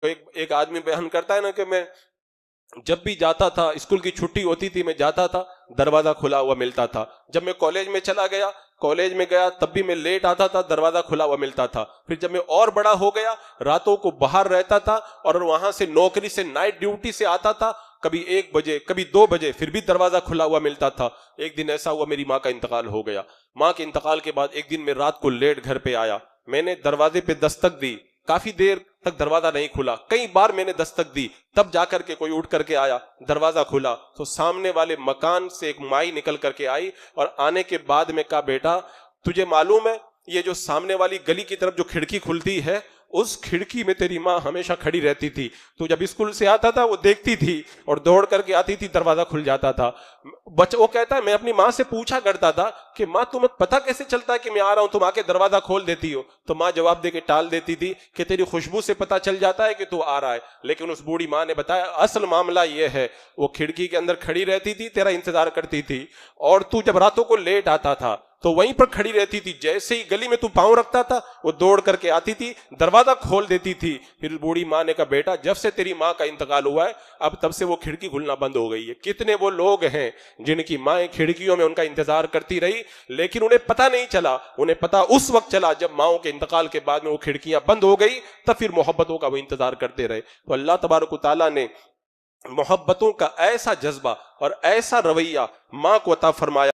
तो एक आदमी बयान करता है ना कि मैं जब भी जाता था, स्कूल की छुट्टी होती थी, मैं जाता था, दरवाजा खुला हुआ मिलता था। जब मैं कॉलेज में चला गया, कॉलेज में गया तब भी मैं लेट आता था, दरवाजा खुला हुआ मिलता था। फिर जब मैं और बड़ा हो गया, रातों को बाहर रहता था और वहां से नौकरी से नाइट ड्यूटी से आता था, कभी 1 बजे कभी 2 बजे, फिर भी दरवाजा खुला हुआ मिलता था। एक दिन ऐसा हुआ, मेरी माँ का इंतकाल हो गया। माँ के इंतकाल के बाद एक दिन मैं रात को लेट घर पे आया, मैंने दरवाजे पे दस्तक दी, काफी देर तक दरवाजा नहीं खुला, कई बार मैंने दस्तक दी, तब जाकर के कोई उठ करके आया, दरवाजा खुला तो सामने वाले मकान से एक माई निकल करके आई और आने के बाद में कहा, बेटा तुझे मालूम है ये जो सामने वाली गली की तरफ जो खिड़की खुलती है, उस खिड़की में तेरी माँ हमेशा खड़ी रहती थी, तो जब स्कूल से आता था वो देखती थी और दौड़ करके आती थी, दरवाजा खुल जाता था। वो कहता है मैं अपनी माँ से पूछा करता था कि माँ तुम्हें पता कैसे चलता है कि मैं आ रहा हूं, तुम आके दरवाजा खोल देती हो? तो माँ जवाब देके टाल देती थी कि तेरी खुशबू से पता चल जाता है कि तू आ रहा है। लेकिन उस बूढ़ी माँ ने बताया असल मामला यह है, वो खिड़की के अंदर खड़ी रहती थी, तेरा इंतजार करती थी, और तू जब रातों को लेट आता था तो वहीं पर खड़ी रहती थी, जैसे ही गली में तू पांव रखता था वो दौड़ करके आती थी, दरवाजा खोल देती थी। फिर बूढ़ी माँ ने कहा, बेटा जब से तेरी माँ का इंतकाल हुआ है अब तब से वो खिड़की खुलना बंद हो गई है। कितने वो लोग हैं जिनकी माएं खिड़कियों में उनका इंतजार करती रही, लेकिन उन्हें पता नहीं चला, उन्हें पता उस वक्त चला जब माओ के इंतकाल के बाद में वो खिड़कियां बंद हो गई, तब फिर मोहब्बतों का वो इंतजार करते रहे। तो अल्लाह तबारक व तआला ने मोहब्बतों का ऐसा जज्बा और ऐसा रवैया माँ को अता फरमाया।